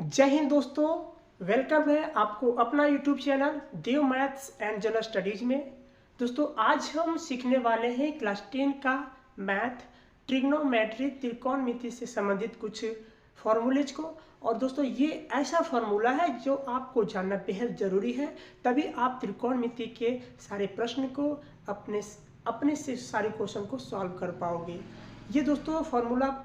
जय हिंद दोस्तों, वेलकम है आपको अपना YouTube channel Dev maths and general studies में। दोस्तों आज हम सीखने वाले हैं क्लास 10 का मैथ ट्रिग्नोमेट्री त्रिकोणमिति से संबंधित कुछ फॉर्मूलेज को। और दोस्तों ये ऐसा फॉर्मूला है जो आपको जानना बेहद ज़रूरी है, तभी आप त्रिकोणमिति के सारे प्रश्न को अपने से सारे क्वेश्चन को सॉल्व कर पाओगे। ये दोस्तों फॉर्मूला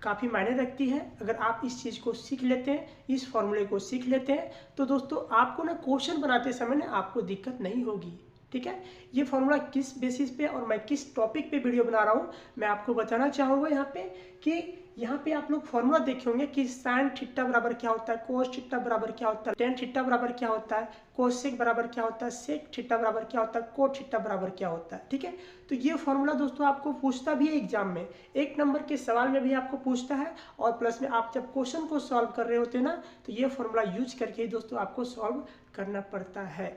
काफ़ी मायने रखती है। अगर आप इस चीज़ को सीख लेते हैं, इस फॉर्मूले को सीख लेते हैं, तो दोस्तों आपको ना क्वेश्चन बनाते समय ना आपको दिक्कत नहीं होगी। ठीक है, ये फॉर्मूला किस बेसिस पे और मैं किस टॉपिक पे वीडियो बना रहा हूँ मैं आपको बताना चाहूँगा यहाँ पे कि यहाँ पे आप लोग फॉर्मूला देखे होंगे कि साइन थीटा बराबर क्या होता है, कोस थीटा बराबर क्या होता है, टेन थीटा बराबर क्या होता है, कोसेक बराबर क्या होता है, सेक थीटा बराबर क्या होता है, कोट थीटा बराबर क्या होता है। ठीक है, तो ये फॉर्मूला दोस्तों आपको पूछता भी है एग्जाम में, एक नंबर के सवाल में भी आपको पूछता है, और प्लस में आप जब क्वेश्चन को सॉल्व कर रहे होते हैं ना, तो ये फॉर्मूला यूज करके ही दोस्तों आपको सॉल्व करना पड़ता है।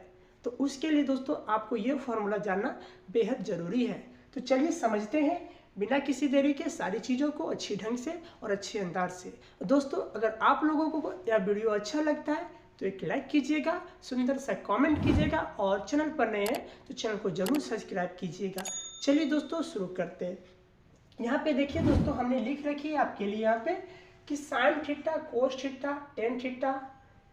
तो उसके लिए दोस्तों आपको ये फॉर्मूला जानना बेहद ज़रूरी है। तो चलिए समझते हैं बिना किसी देरी के सारी चीज़ों को अच्छी ढंग से और अच्छे अंदाज से। दोस्तों अगर आप लोगों को यह वीडियो अच्छा लगता है तो एक लाइक कीजिएगा, सुंदर सा कमेंट कीजिएगा, और चैनल पर नए हैं तो चैनल को जरूर सब्सक्राइब कीजिएगा। चलिए दोस्तों शुरू करते हैं। यहाँ पे देखिए दोस्तों हमने लिख रखी है आपके लिए यहाँ पे कि sine theta, cos theta, tan theta,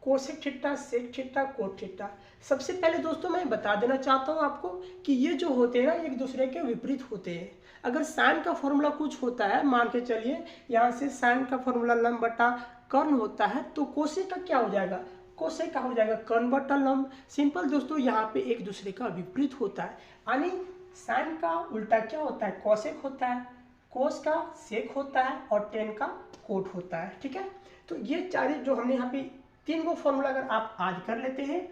cosec theta, sec theta, cot theta. सबसे पहले दोस्तों मैं बता देना चाहता हूँ आपको कि ये जो होते हैं ना एक दूसरे के विपरीत होते हैं। अगर साइन का फॉर्मूला कुछ होता है, मान के चलिए यहाँ से साइन का फॉर्मूला लंब बटा कर्ण होता है, तो कोसेक का क्या हो जाएगा, कोसेक का हो जाएगा कर्ण बटा लंब। सिंपल दोस्तों, यहाँ पे एक दूसरे का विपरीत होता है, यानी साइन का उल्टा क्या होता है, कोसेक होता है, कोस का सेक होता है, और टेन का कोट होता है। ठीक है, तो ये चार जो हमने यहाँ पे तीन को फॉर्मूला अगर आप आज कर लेते हैं,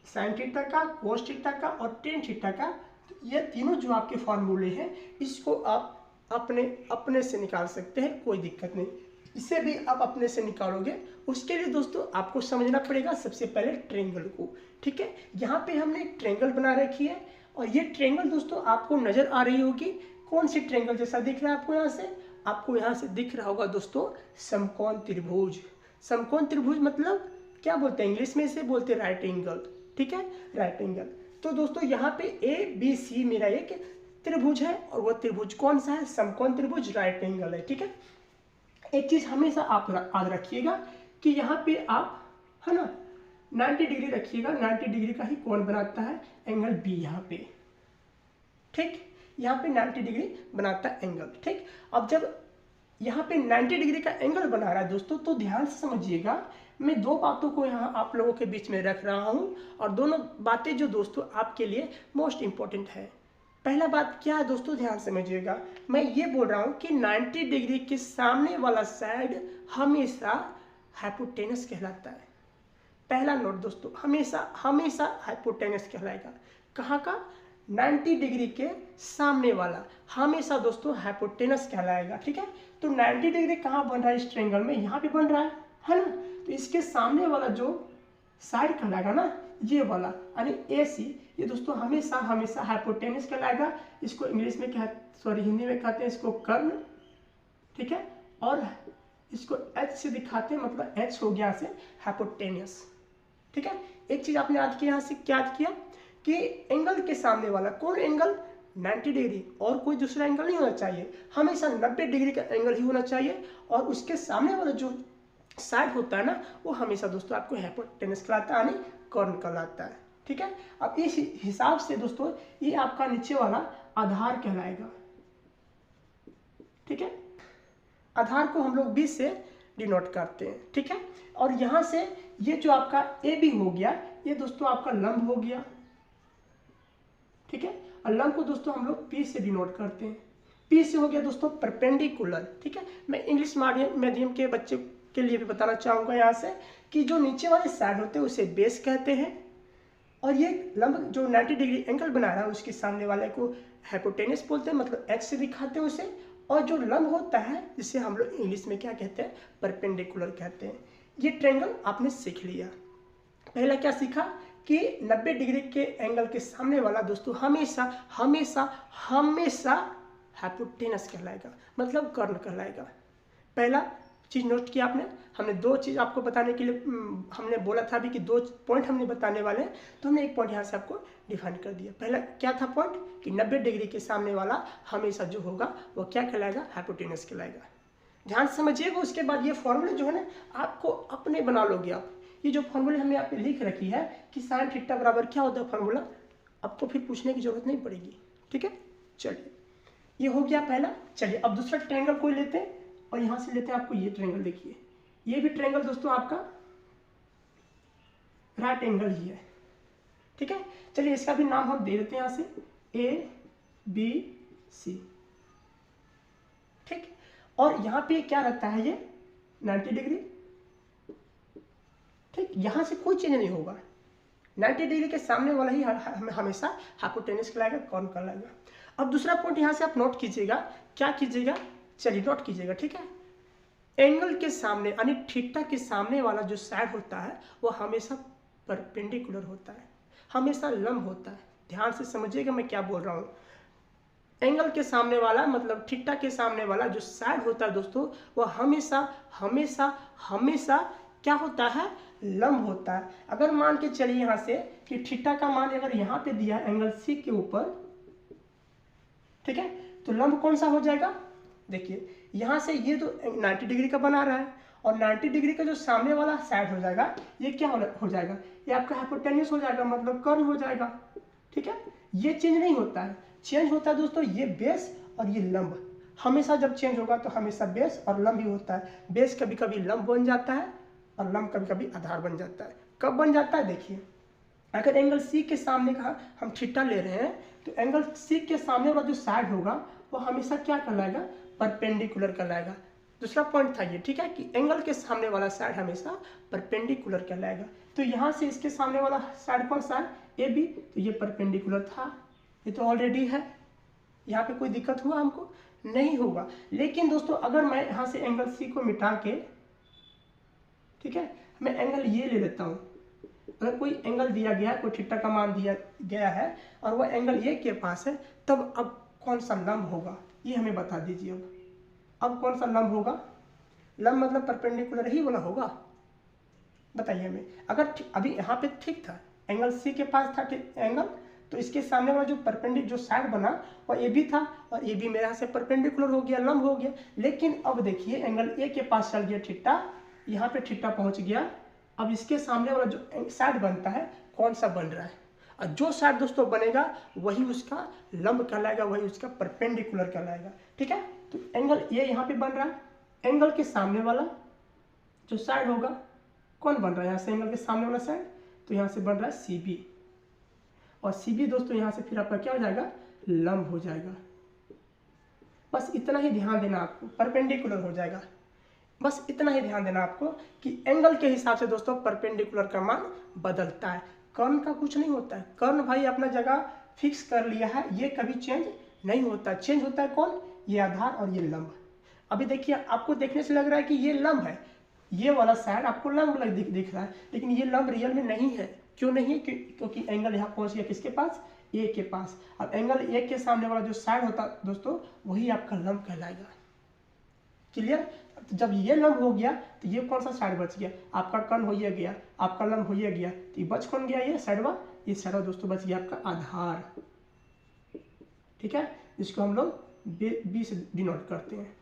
साइन थीटा का, कोस थीटा का और टेन थीटा का, तो ये तीनों जो आपके फॉर्मूले हैं इसको आप अपने से निकाल सकते हैं, कोई दिक्कत नहीं। इसे भी आप अपने से निकालोगे। उसके लिए दोस्तों आपको समझना पड़ेगा सबसे पहले ट्रायंगल को। ठीक है, यहाँ पे हमने एक ट्रायंगल बना रखी है, और ये ट्रायंगल दोस्तों आपको नजर आ रही होगी। कौन सी ट्रायंगल जैसा दिख रहा है आपको यहाँ से, आपको यहाँ से दिख रहा होगा दोस्तों समकोण त्रिभुज। समकोण त्रिभुज मतलब क्या बोलते हैं इंग्लिश में, इसे बोलते हैं राइट एंगल। ठीक है, राइट एंगल। तो दोस्तों यहाँ पे ए बी सी मेरा एक त्रिभुज है, और वो त्रिभुज कौन सा है, समकोण त्रिभुज, राइट एंगल है। ठीक है, एक चीज हमेशा आप याद रखिएगा कि यहाँ पे आप है ना 90 डिग्री रखिएगा, 90 डिग्री का ही कोण बनाता है एंगल बी यहाँ पे। ठीक, यहाँ पे 90 डिग्री बनाता है एंगल। ठीक, अब जब यहाँ पे 90 डिग्री का एंगल बना रहा है दोस्तों, तो ध्यान से समझिएगा, मैं दो बातों को यहाँ आप लोगों के बीच में रख रहा हूँ, और दोनों बातें जो दोस्तों आपके लिए मोस्ट इंपॉर्टेंट है। पहला बात क्या है दोस्तों, ध्यान समझिएगा, मैं ये बोल रहा हूँ कि 90 डिग्री के सामने वाला साइड हमेशा हाइपोटेनस कहलाता है। पहला नोट दोस्तों, हमेशा हमेशा हाइपोटेनस कहलाएगा। कहाँ का, 90 डिग्री के सामने वाला हमेशा दोस्तों हाइपोटेनस कहलाएगा। ठीक है, तो 90 डिग्री कहाँ बन रहा है इस ट्रायंगल में, यहाँ पे बन रहा है ना, तो इसके सामने वाला जो साइड कहलाएगा ना, ये वाला यानी ए सी, ये दोस्तों हमेशा हमेशा हाइपोटेनस कहलाएगा। इसको इंग्लिश में हिंदी में कहते हैं इसको कर्ण। ठीक है, और इसको एच से दिखाते हैं, मतलब एच हो गया से हाइपोटेनस। ठीक है, एक चीज आपने याद किया, यहाँ से क्या याद किया कि एंगल के सामने वाला कौन एंगल, 90 डिग्री, और कोई दूसरा एंगल नहीं होना चाहिए, हमेशा 90 डिग्री का एंगल ही होना चाहिए, और उसके सामने वाला जो साइड होता है ना, वो हमेशा दोस्तों आपको हाइपोटेनस कहलाता है, यानी कर्ण कहलाता है। ठीक है, अब इस हिसाब से दोस्तों ये आपका नीचे वाला आधार कहलाएगा। ठीक है, आधार को हम लोग 20 से डिनोट करते हैं। ठीक है, और यहाँ से ये जो आपका ए बी हो गया, ये दोस्तों आपका लंब हो गया। ठीक है, और लंब को दोस्तों हम लोग पी से डिनोट करते हैं। पी से हो गया दोस्तों परपेंडिकुलर। ठीक है, मैं इंग्लिश माध्यम के बच्चे के लिए भी बताना चाहूँगा यहाँ से कि जो नीचे वाले साइड होते हैं उसे बेस कहते हैं, और ये लंब जो 90 डिग्री एंगल बना रहा है उसके सामने वाले को हाइपोटेनस बोलते हैं, मतलब एच से दिखाते हैं उसे, और जो लंब होता है जिसे हम लोग इंग्लिश में क्या कहते हैं, परपेंडिकुलर कहते हैं। ये ट्रायंगल आपने सीख लिया। पहला क्या सीखा कि 90 डिग्री के एंगल के सामने वाला दोस्तों हमेशा हमेशा हमेशा हाइपोटेनस कहलाएगा, मतलब कर्ण कहलाएगा। पहला चीज़ नोट किया आपने। हमने दो चीज़ आपको बताने के लिए हमने बोला था अभी कि दो पॉइंट हमने बताने वाले हैं, तो हमने एक पॉइंट यहाँ से आपको डिफाइन कर दिया। पहला क्या था पॉइंट कि 90 डिग्री के सामने वाला हमेशा जो होगा वो क्या कहलाएगा, हाइपोटेनस कहलाएगा। ध्यान से समझिएगा। उसके बाद ये फॉर्मूले जो है ना आपको अपने बना लोगे आप। ये जो फॉर्मूले हमने यहाँ पे लिख रखी है कि साइन थीटा बराबर क्या होता है फॉर्मूला, आपको फिर पूछने की जरूरत नहीं पड़ेगी। ठीक है, चलिए ये हो गया पहला। चलिए अब दूसरा ट्रायंगल कोई लेते हैं और यहाँ से लेते हैं आपको ये ट्रायंगल। देखिए ये भी ट्रायंगल दोस्तों आपका राइट एंगल ही है। ठीक है, चलिए इसका भी नाम हम दे देते हैं यहाँ से ABC। ठीक, और यहाँ पे क्या रहता है ये 90 डिग्री। ठीक, यहाँ से कोई चेंज नहीं होगा। 90 डिग्री के सामने वाला ही हमेशा हाइपोटेनस कहलाएगा, कौन कहलाएगा। अब दूसरा पॉइंट यहाँ से आप नोट कीजिएगा, क्या कीजिएगा, चलिए नोट कीजिएगा। ठीक है, एंगल के सामने यानी थीटा के सामने वाला जो साइड होता है वो हमेशा परपेंडिकुलर होता है, हमेशा लंब होता है। ध्यान से समझिएगा मैं क्या बोल रहा हूँ। एंगल के सामने वाला मतलब थीटा के सामने वाला जो साइड होता है दोस्तों वो हमेशा हमेशा हमेशा क्या होता है, लंब होता है। अगर मान के चलिए यहाँ से कि थीटा का मान अगर यहाँ पे दिया एंगल सी के ऊपर, ठीक है, तो लंब कौन सा हो जाएगा। देखिए यहाँ से ये तो 90 डिग्री का बना रहा है और 90 डिग्री का जो सामने वाला साइड हो जाएगा ये क्या हो जाएगा, ये आपका हाइपोटेन्यूस हो जाएगा, मतलब कर्व हो जाएगा। ठीक है, ये चेंज नहीं होता है, चेंज होता है दोस्तों ये बेस और ये लंब। हमेशा जब चेंज होगा तो हमेशा बेस और लंब ही होता है। बेस कभी कभी लंब बन जाता है और लंब कभी कभी आधार बन जाता है। कब बन जाता है, देखिए अगर एंगल सी के सामने का हम थीटा ले रहे हैं तो एंगल सी के सामने वाला जो साइड होगा वो हमेशा क्या कहलाएगा, परपेंडिकुलर कहलाएगा। दूसरा पॉइंट था ये, ठीक है, कि एंगल के सामने वाला साइड हमेशा परपेंडिकुलर कहलाएगा। तो यहाँ से इसके सामने वाला साइड कौन सा है, ए बी, तो ये परपेंडिकुलर था, ये तो ऑलरेडी है। यहाँ पे कोई दिक्कत हुआ हमको, नहीं होगा। लेकिन दोस्तों अगर मैं यहाँ से एंगल सी को मिटा के, ठीक है, मैं एंगल ये ले लेता हूँ। अगर कोई एंगल दिया गया है, कोई थीटा का मान दिया गया है और वह एंगल ये के पास है, तब अब कौन सा लंब होगा ये हमें बता दीजिए। अब कौन सा लंब होगा, लंब मतलब परपेंडिकुलर ही वाला होगा, बताइए हमें। अगर अभी यहाँ पे ठीक था, एंगल सी के पास था एंगल, तो इसके सामने वाला जो परपेंडिकुलर जो साइड बना वह ए बी था और ए बी मेरे यहाँ से परपेंडिकुलर हो गया, लंब हो गया। लेकिन अब देखिए एंगल ए के पास चल गया थीटा, यहाँ पे थीटा पहुँच गया। अब इसके सामने वाला जो साइड बनता है कौन सा बन रहा है, और जो साइड दोस्तों बनेगा वही उसका लंब कहलाएगा, वही उसका परपेंडिकुलर कहलाएगा। ठीक है, तो एंगल ये यहाँ पे बन रहा है, एंगल के सामने वाला जो साइड होगा कौन बन रहा है, यहाँ से एंगल के सामने वाला साइड, तो यहाँ से बन रहा है सी बी, और सी बी दोस्तों यहाँ से फिर आपका क्या हो जाएगा, लंब हो जाएगा। बस इतना ही ध्यान देना आपको, परपेंडिकुलर हो जाएगा। बस इतना ही ध्यान देना आपको कि एंगल के हिसाब से दोस्तों परपेंडिकुलर का मान बदलता है, कर्ण का कुछ नहीं होता है। कर्ण भाई अपना जगह फिक्स कर लिया है, ये कभी चेंज नहीं होता। चेंज होता है कौन, ये आधार और ये लंब। अभी देखिए आपको देखने से लग रहा है कि ये लंब है, ये वाला साइड आपको लंब दिख रहा है, लेकिन ये लंब रियल में नहीं है। क्यों नहीं है, क्योंकि एंगल यहाँ पहुँच गया किसके पास, ए के पास। अब एंगल ए के सामने वाला जो साइड होता दोस्तों वही आपका लंब कहलाएगा। क्लियर, तो जब ये लंब हो गया तो ये कौन सा साइड बच गया, आपका कर्ण हो ही गया, आपका लंब हो ही गया, तो ये बच कौन गया, ये साइडवा, ये साइडवा दोस्तों बच गया आपका आधार। ठीक है, जिसको हम लोग बी से डिनोट करते हैं।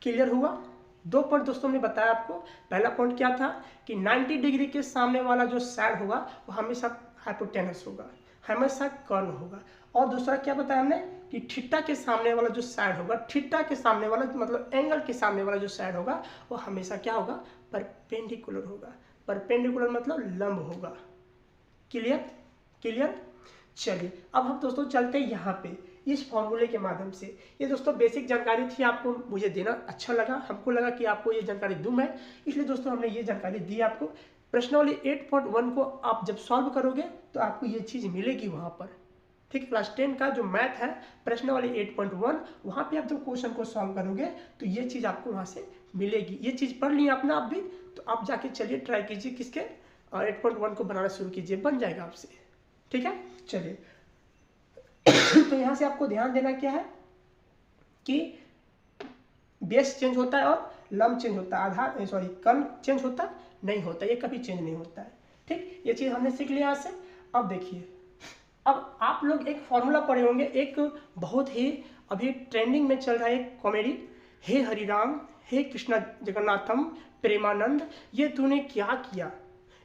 क्लियर हुआ। दो पॉइंट दोस्तों हमने बताया आपको। पहला पॉइंट क्या था कि 90 डिग्री के सामने वाला जो साइड होगा वो हमेशा हाइपोटेनस होगा, हमेशा कर्ण होगा। और दूसरा क्या बताया हमने कि थीटा के सामने वाला जो साइड होगा, थीटा के सामने वाला मतलब एंगल के सामने वाला जो साइड होगा वो हमेशा क्या होगा, परपेंडिकुलर होगा। परपेंडिकुलर मतलब लंब होगा। Clear, clear. चलिए अब हम दोस्तों चलते हैं यहाँ पे इस फॉर्मूले के माध्यम से। ये दोस्तों बेसिक जानकारी थी, आपको मुझे देना अच्छा लगा, हमको लगा कि आपको ये जानकारी दूं मैं, इसलिए दोस्तों हमने ये जानकारी दी आपको। प्रश्नावली 8.1 को आप जब सॉल्व करोगे तो आपको ये चीज़ मिलेगी वहाँ पर। ठीक, क्लास 10 का जो मैथ है प्रश्नावली 8.1, वहाँ पे आप जब क्वेश्चन को सॉल्व करोगे तो ये चीज़ आपको वहाँ से मिलेगी। ये चीज़ पढ़ लिया आपने आप भी, तो आप जाके चलिए ट्राई कीजिए किसके 8.1 को बनाना शुरू कीजिए, बन जाएगा आपसे। ठीक है, चलिए तो यहाँ से आपको ध्यान देना क्या है कि बेस चेंज होता है और लंब चेंज होता है, आधार सॉरी कर्ण चेंज होता है नहीं होता, ये कभी चेंज नहीं होता है। ठीक, ये चीज़ हमने सीख लिया यहाँ से। अब देखिए, अब आप लोग एक फॉर्मूला पढ़े होंगे, एक बहुत ही अभी ट्रेंडिंग में चल रहा है एक कॉमेडी, हे हरिराम हे कृष्णा जगन्नाथम प्रेमानंद, ये तूने क्या किया,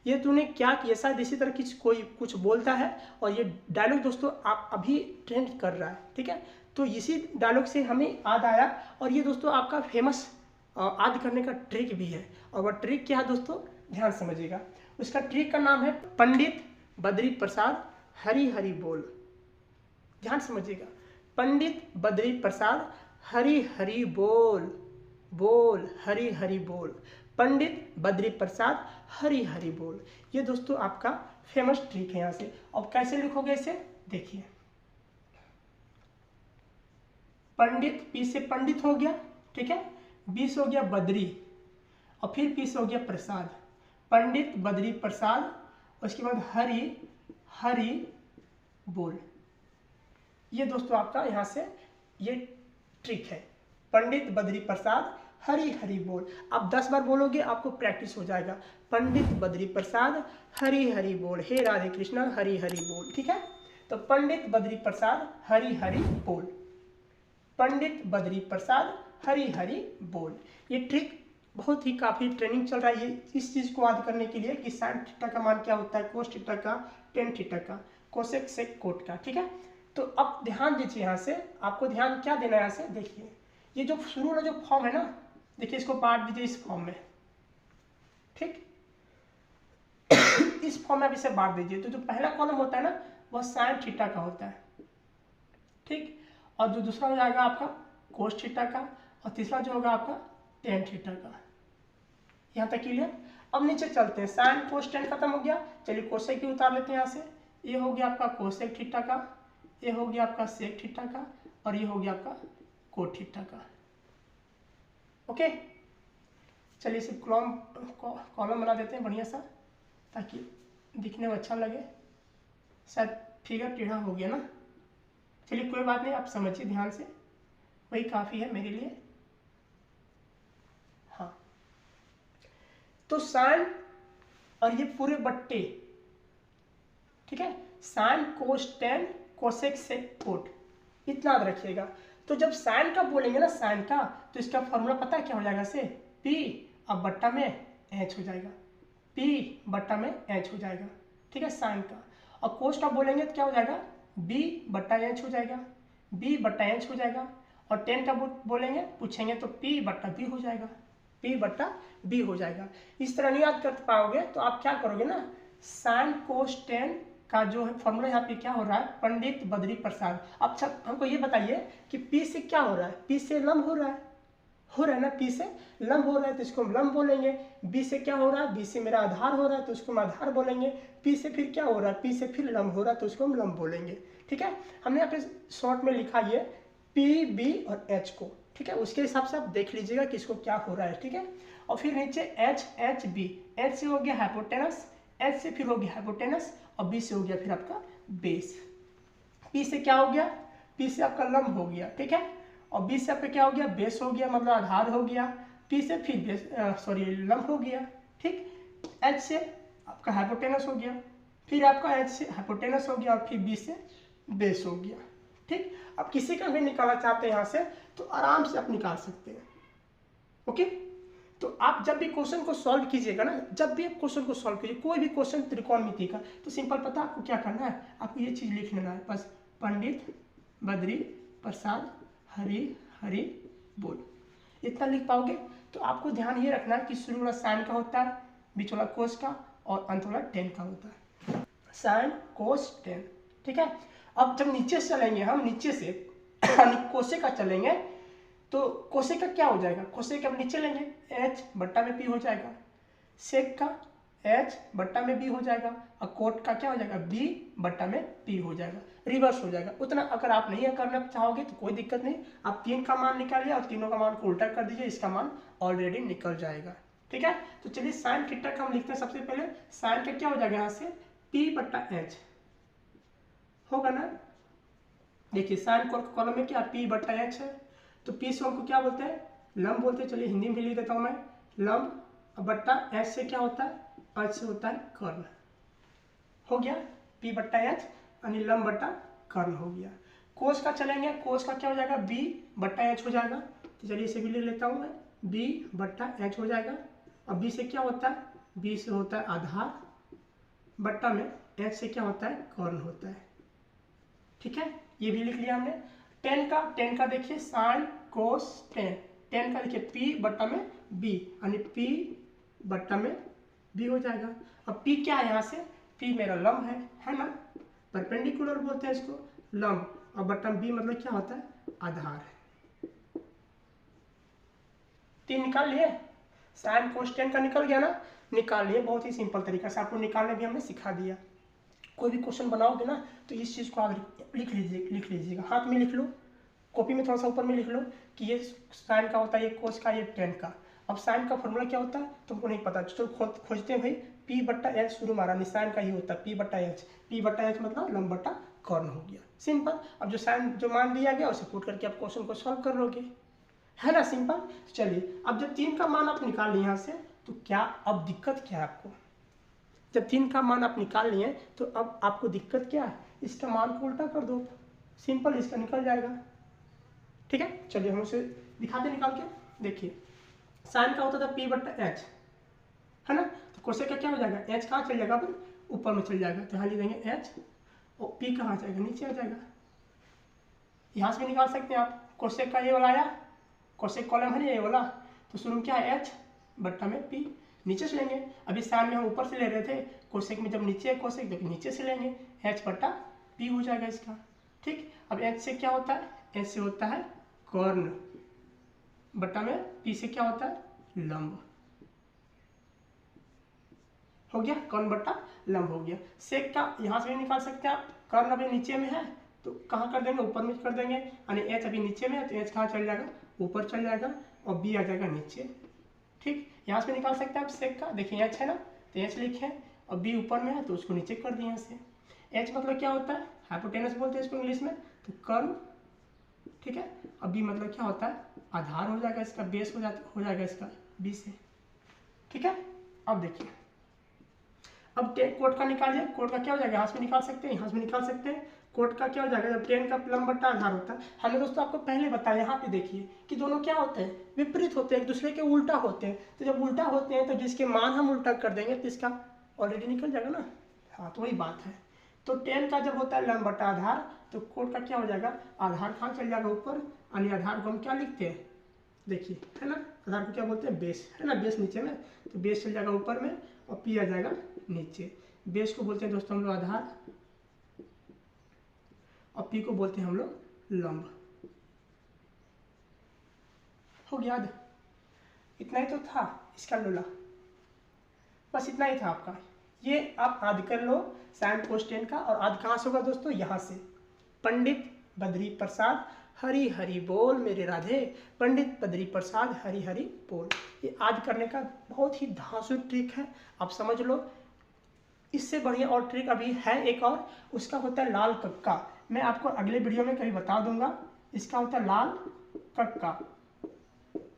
ये तूने क्या किया, शायद इसी तरह कोई कुछ बोलता है और ये डायलॉग दोस्तों आप अभी ट्रेंड कर रहा है। ठीक है, तो इसी डायलॉग से हमें याद आया, और ये दोस्तों आपका फेमस याद करने का ट्रिक भी है। और वह ट्रिक क्या है दोस्तों, ध्यान समझिएगा। उसका ट्रिक का नाम है पंडित बद्री प्रसाद हरि हरि बोल। ध्यान समझिएगा, पंडित बद्री प्रसाद हरि हरि बोल, बोल हरि हरि बोल, पंडित बद्री प्रसाद हरि हरि बोल। ये दोस्तों आपका फेमस ट्रिक है यहाँ से। अब कैसे लिखोगे इसे, देखिए, पंडित पी से पंडित हो गया, ठीक है, बी से हो गया बद्री, और फिर पी से हो गया प्रसाद, पंडित बद्री प्रसाद, उसके बाद हरि हरि बोल। ये दोस्तों आपका यहाँ से ये ट्रिक है, पंडित बद्री प्रसाद हरि हरि बोल। आप 10 बार बोलोगे आपको प्रैक्टिस हो जाएगा, पंडित बद्री प्रसाद हरि हरि बोल, हे राधे कृष्णा हरि हरि बोल। ठीक है, तो पंडित बद्री प्रसाद हरि हरि बोल, पंडित बद्री प्रसाद हरि हरि बोल। ये ट्रिक बहुत ही काफ़ी ट्रेनिंग चल रहा है ये इस चीज़ को याद करने के लिए कि साइन थीटा का मान क्या होता है, कोस थीटा का, टेन थीटा का, कोसेक सेक कोट का। ठीक है, तो अब ध्यान दीजिए, यहाँ से आपको ध्यान क्या देना है, यहाँ से देखिए, ये जो शुरू वाला जो फॉर्म है ना, देखिए इसको बांट दीजिए इस फॉर्म में। ठीक, इस फॉर्म में आप इसे बांट दीजिए, तो जो पहला कॉलम होता है ना वह साइन थीटा का होता है। ठीक, और जो दूसरा हो जाएगा आपका कोस थीटा का, और तीसरा जो होगा आपका टेन थीटा का। यहाँ तक क्लियर। अब नीचे चलते हैं, साइन कोस टेन खत्म हो गया, चलिए कोसेक की उतार लेते हैं यहाँ से। ये हो गया आपका कोसेक थीटा का, ये हो गया आपका सेक थीटा का, और ये हो गया आपका कोट थीटा का। ओके, चलिए इसे कॉलम बना देते हैं बढ़िया सा, ताकि दिखने में अच्छा लगे। शायद फिगर टेढ़ा हो गया ना, चलिए कोई बात नहीं, आप समझिए ध्यान से, वही काफ़ी है मेरे लिए। हाँ, तो साइन और ये पूरे बट्टे, ठीक है, sine cos tan cosec sec cot, इतना याद रखिएगा। तो जब साइन का बोलेंगे ना, साइन का, तो इसका फॉर्मूला पता है क्या हो जाएगा, से पी अब बट्टा में एच हो जाएगा, पी बट्टा में एच हो जाएगा। ठीक है, साइन का। और कोस का बोलेंगे तो क्या हो जाएगा, बी बट्टा एच हो जाएगा, बी बट्टा एच हो जाएगा। और टेन का बोलेंगे पूछेंगे तो पी बट्टा बी हो जाएगा, पी बट्टा बी हो जाएगा। इस तरह नहीं याद कर पाओगे तो आप क्या करोगे ना, साइन कोस टेन का जो है फॉर्मूला यहाँ पे क्या हो रहा है, पंडित बद्री प्रसाद। अब हमको ये बताइए कि पी से क्या हो रहा है, पी से लंब हो रहा है ना, पी से लंब हो रहा है तो इसको हम लंब बोलेंगे। बी से क्या हो रहा है, बी से मेरा आधार हो रहा है तो उसको हम आधार बोलेंगे। पी से फिर क्या हो रहा है, पी से फिर लंब हो रहा है तो उसको हम लंब बोलेंगे। ठीक है, हमने यहाँ पे शॉर्ट में लिखा ये पी बी और एच को। ठीक है, उसके हिसाब से आप देख लीजिएगा कि इसको क्या हो रहा है। ठीक है, और फिर नीचे एच एच बी, एच से हो गया हाइपोटेनस, एच से फिर हो गया हाइपोटेनस, और बी से हो गया फिर आपका बेस। पी से क्या हो गया, पी से आपका लंब हो गया। ठीक है, और बी से आपका क्या हो गया, बेस हो गया, मतलब आधार हो गया। पी से फिर बेस लंब हो गया। ठीक, एच से आपका हाइपोटेनस हो गया, फिर आपका एच से हाइपोटेनस हो गया, और फिर बी से बेस हो गया। ठीक, अब किसी का भी निकालना चाहते हैं यहाँ से तो आराम से आप निकाल सकते हैं। ओके, तो आप जब भी क्वेश्चन को सॉल्व कीजिएगा ना, जब भी आप क्वेश्चन को सॉल्व कीजिए, कोई भी क्वेश्चन त्रिकोणमिति का, तो सिंपल पता आपको क्या करना है, आपको ये चीज़ लिख लेना है बस, पंडित बद्री प्रसाद हरि हरि बोल, इतना लिख पाओगे। तो आपको ध्यान ये रखना है कि शुरू वाला साइन का होता है, बीच वाला कोस का, और अंत वाला टेन का होता है, साइन कोस टेन। ठीक है, अब जब नीचे से चलेंगे हम, नीचे से कोसे का चलेंगे, तो कोसे का क्या हो जाएगा, कोसे का नीचे लेंगे, एच बट्टा में पी हो जाएगा, सेक का एच बट्टा में बी हो जाएगा, और कोट का क्या हो जाएगा, बी बट्टा में पी हो जाएगा, रिवर्स हो जाएगा। उतना अगर आप नहीं करना चाहोगे तो कोई दिक्कत नहीं, आप तीन का मान निकालिए और तीनों का मान को उल्टा कर दीजिए, इसका मान ऑलरेडी निकल जाएगा। ठीक है, तो चलिए साइन थीटा का हम लिखते हैं। सबसे पहले साइन का क्या हो जाएगा, यहाँ से पी बट्टा एच होगा ना। देखिए साइन कॉलम में क्या पी बट्टा एच है, तो पी से हमको क्या बोलते हैं, लंब बोलते हैं, चलिए हिंदी में लिख देता हूँ मैं, लंब बट्टा एच से क्या होता है, एच से होता है कर्ण। हो गया पी बट्टा एच यानी लंब बट्टा कर्ण हो गया। कोस का चलेंगे, कोस का क्या हो जाएगा, बी बट्टा एच हो जाएगा। तो चलिए इसे भी लिख लेता हूँ मैं, बी बट्टा एच हो जाएगा। अब बी से क्या होता है, बी से होता है आधार बट्टा में एच से क्या होता है, कर्ण होता है। ठीक है, ये भी लिख लिया हमने। टेन का देखिए साइन कोस टेन, टेन का देखिए पी बट्टा में बी यानी पी बट्टा में बी हो जाएगा। अब पी क्या है, यहाँ से पी मेरा लंब है ना, परपेंडिकुलर बोलते हैं इसको, लंब। और बट्टा में बी मतलब क्या होता है, आधार है। तीन निकाल लिए, साइन कोस टेन का निकल गया ना, निकाल लिए। बहुत ही सिंपल तरीका से आपको निकालने भी हमने सिखा दिया। कोई भी क्वेश्चन बनाओगे ना तो इस चीज़ को आप लिख लीजिएगा, हाथ में लिख लो, कॉपी में थोड़ा सा ऊपर में लिख लो कि ये साइन का होता है, ये कोस का, ये टेन का। अब साइन का फॉर्मूला क्या होता है तुमको नहीं पता, तो खोजते हैं भाई, पी बट्टा एच शुरू मारा, साइन का ही होता है पी बट्टा एच, पी बट्टा एच मतलब लंब बट्टा कर्ण हो गया, सिंपल। अब जो साइन जो मान दिया गया उसे पुट करके आप क्वेश्चन को सॉल्व कर लोगे, है ना, सिंपल। चलिए अब जब 3 का मान आप निकाल लिए यहाँ से, तो क्या अब दिक्कत क्या है आपको, जब 3 का मान आप निकाल लिए तो अब आपको दिक्कत क्या है, इसका मान को उल्टा कर दो, सिंपल, इसका निकल जाएगा। ठीक है, चलिए हम उसे दिखाते निकाल के, देखिए साइन का होता था पी बट्टा एच, है ना, तो कोसेक का क्या हो जाएगा, एच कहाँ चल जाएगा, फिर ऊपर में चल जाएगा, तो यहाँ लिख देंगे एच, और पी कहाँ जाएगा, नीचे आ जाएगा। यहाँ से भी निकाल सकते हैं आप, कोसेक का ये वाला आया, कोसेक कॉलम है ना ये वाला, तो शुरू में क्या है एच बट्टा में पी, नीचे से लेंगे। अभी साइन में हम ऊपर से ले रहे थे, कोसेक में जब नीचे है कोसेक तो नीचे से लेंगे, एच बट्टा पी हो जाएगा इसका। ठीक, अब एच से क्या होता है, एच से होता है कर्ण बट्टा में पी से क्या होता है, लंब। हो गया, कर्ण बट्टा लंब हो गया। सेक का यहाँ से भी निकाल सकते हैं आप, कर्ण अभी नीचे में है तो कहाँ कर देंगे, ऊपर में कर देंगे, यानी एच अभी नीचे में है तो एच कहाँ चल जाएगा, ऊपर चल जाएगा, और बी आ जाएगा नीचे। ठीक, यहाँ से भी निकाल सकते हैं आप सेक का, देखिए एच है ना, तो एच लिखे, और बी ऊपर में है तो उसको नीचे कर दिए यहाँ से। एच मतलब क्या होता है, हाइपोटेनस बोलते हैं इसको इंग्लिश में, तो कर्ण। ठीक है, अब बी मतलब क्या होता है, आधार हो जाएगा इसका, बेस हो जाएगा इसका बी से। ठीक है, अब देखिए, अब कोट का निकालिए, कोट का क्या हो जाएगा, यहाँ से भी निकाल सकते हैं, यहाँ से भी निकाल सकते हैं। कोट का क्या हो जाएगा, जब टेन का लंब बट्टा आधार होता है, हमने दोस्तों आपको पहले बताया, यहाँ पे देखिए कि दोनों क्या होते हैं, विपरीत होते हैं, एक दूसरे के उल्टा होते हैं। तो जब उल्टा होते हैं तो जिसके मान हम उल्टा कर देंगे तो इसका ऑलरेडी निकल जाएगा ना, हाँ, तो वही बात है। तो टेन का जब होता है लंब बट्टा आधार, तो कोट का क्या हो जाएगा, आधार कहाँ चल जाएगा, ऊपर, यानी आधार को हम क्या लिखते हैं, देखिए, है ना, आधार को क्या बोलते हैं, बेस, है ना, बेस नीचे में, तो बेस चल जाएगा ऊपर में और पी आ जाएगा नीचे। बेस को बोलते हैं दोस्तों हम लोग आधार, और पी को बोलते हैं हम लोग लंब। हो गया, इतना ही तो था इसका लोला, बस इतना ही था आपका। ये आप आदि कर लो साइन कोस टेन का, और आदि कहाँ से होगा दोस्तों, यहाँ से, पंडित बद्री प्रसाद हरी हरी बोल मेरे राधे, पंडित बद्री प्रसाद हरी हरी बोल। ये आदि करने का बहुत ही धांसू ट्रिक है, आप समझ लो। इससे बढ़िया और ट्रिक अभी है एक और, उसका होता है लाल कक्का, मैं आपको अगले वीडियो में कभी बता दूंगा, इसका होता है लाल कक्का।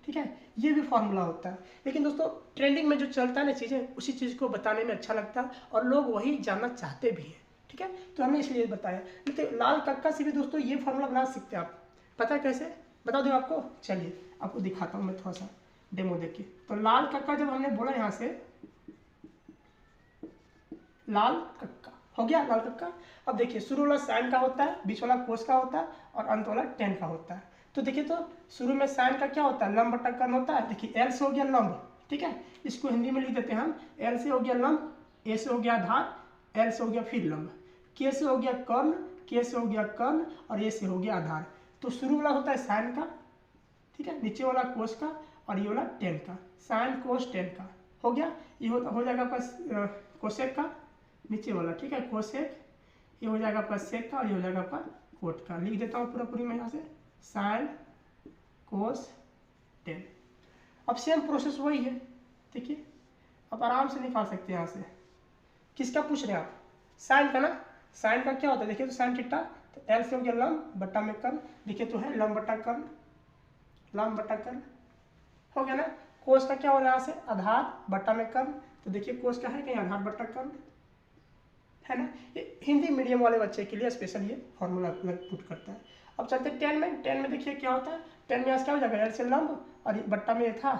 ठीक है, ये भी फॉर्मूला होता है, लेकिन दोस्तों ट्रेंडिंग में जो चलता है ना चीज़ें, उसी चीज़ को बताने में अच्छा लगता है और लोग वही जानना चाहते भी हैं। ठीक है, तो हमने इसलिए बताया। नहीं तो लाल कक्का से भी दोस्तों ये फॉर्मूला बना सकते हैं आप, पता है कैसे, बता दूँ आपको, चलिए आपको दिखाता हूँ मैं थोड़ा सा डेमो देख के। तो लाल कक्का जब हमने बोला यहाँ से, लाल कक्का हो गया, लाल कक्का। अब देखिए शुरू वाला साइन का होता है, बीच वाला कोस का होता है, और अंत वाला टेन का होता है। तो देखिए, तो शुरू में साइन का क्या होता है, लंब बट्टा कर्ण होता है। देखिए एल से हो गया लंब, ठीक है, इसको हिंदी में लिख देते हैं हम, एल से हो गया लंब, ए से हो गया आधार, एल से हो गया फिर लंब, के से हो गया कर्ण, के से हो गया कर्ण, और ए से हो गया आधार। तो शुरू वाला होता है साइन का, ठीक है, नीचे वाला कोस का, और ये वाला टेन का, साइन कोस टेन का हो गया। ये हो जाएगा आपका कोसेक का नीचे वाला, ठीक है, कोसेक, ये हो जाएगा आपका सेक का, और ये हो जाएगा आपका कोट का। लिख देता हूँ पूरा पूरी मैं यहाँ से, साइन कोस टेन। अब सेम प्रोसेस वही है, देखिए आप आराम से निकाल सकते हैं यहाँ से। किसका पूछ रहे हैं आप, साइन का ना, साइन का क्या होता है, देखिए तो साइन थीटा, तो एल से हो गया लंब बट्टा में कर्ण, देखिए तो है लंब बट्टा कर्ण, लंब बट्टा कर्ण, हो गया ना। कोस का क्या हो रहा है यहाँ से, आधार बटा में कर्ण, तो देखिए कोस का है कहीं आधार बटा कर्ण, है ना। ये हिंदी मीडियम वाले बच्चे के लिए स्पेशल ये फॉर्मूला पुट करता है। अब चलते टेन में देखिए क्या होता है, टेन में क्या हो जाएगा, एल से लंब और बट्टा में ये था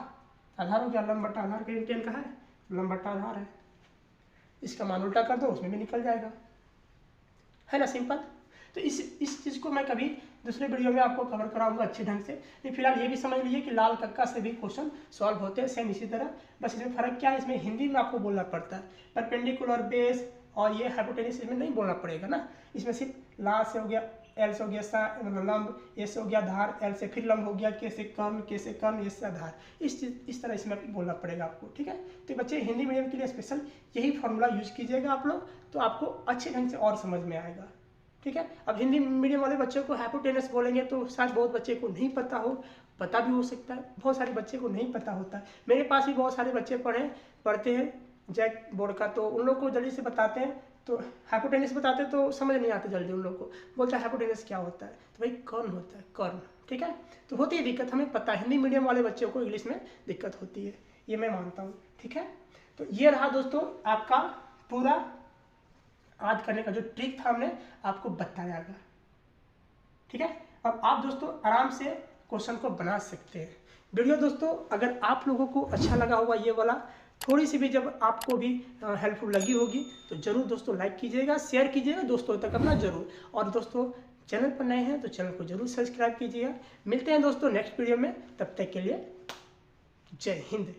आधार हो गया, लंब बट्टा आधार, कहीं टेन का है लंब बट्टा आधार है, इसका मान उल्टा कर दो उसमें भी निकल जाएगा, है ना, सिंपल। तो इस चीज़ को मैं कभी दूसरे वीडियो में आपको कवर कराऊंगा अच्छे ढंग से। लेकिन फिलहाल ये भी समझ लीजिए कि लाल कक्का से भी क्वेश्चन सॉल्व होते हैं सेम इसी तरह, बस इसमें फर्क क्या है, इसमें हिंदी में आपको बोलना पड़ता है, परपेंडिकुलर बेस और ये हाइपोटेन्यूस इसमें नहीं बोलना पड़ेगा ना। इसमें सिर्फ ला से हो गया, एल से हो गया लंब, ए से हो गया धार, एल से फिर लंब हो गया, के से कर्ण, ए से आधार, इस तरह इसमें बोलना पड़ेगा आपको, ठीक है। तो बच्चे हिंदी मीडियम के लिए स्पेशल यही फॉर्मूला यूज कीजिएगा आप लोग, तो आपको अच्छे ढंग से और समझ में आएगा, ठीक है। अब हिंदी मीडियम वाले बच्चों को हाइपोटेनस बोलेंगे तो शायद बहुत बच्चे को नहीं पता हो, पता भी हो सकता है, बहुत सारे बच्चे को नहीं पता होता है। मेरे पास भी बहुत सारे बच्चे पढ़ते हैं जैक बोर्ड का, तो उन लोग को जल्दी से बताते हैं, तो हाइपोटेनस बताते हैं तो समझ नहीं आते जल्दी, उन लोग को बोलते हैं हाइपोटेनस क्या होता है, तो भाई कर्ण होता है, कर्ण, ठीक है। तो होती है दिक्कत, हमें पता है, हिंदी मीडियम वाले बच्चों को इंग्लिश में दिक्कत होती है, ये मैं मानता हूँ, ठीक है। तो ये रहा दोस्तों आपका पूरा आज करने का जो ट्रिक था, हमने आपको बताया था, ठीक है। अब आप दोस्तों आराम से क्वेश्चन को बना सकते हैं। वीडियो दोस्तों अगर आप लोगों को अच्छा लगा होगा, ये वाला थोड़ी सी भी जब आपको भी हेल्पफुल लगी होगी, तो जरूर दोस्तों लाइक कीजिएगा, शेयर कीजिएगा दोस्तों तक अपना जरूर, और दोस्तों चैनल पर नए हैं तो चैनल को जरूर सब्सक्राइब कीजिएगा। मिलते हैं दोस्तों नेक्स्ट वीडियो में, तब तक के लिए जय हिंद।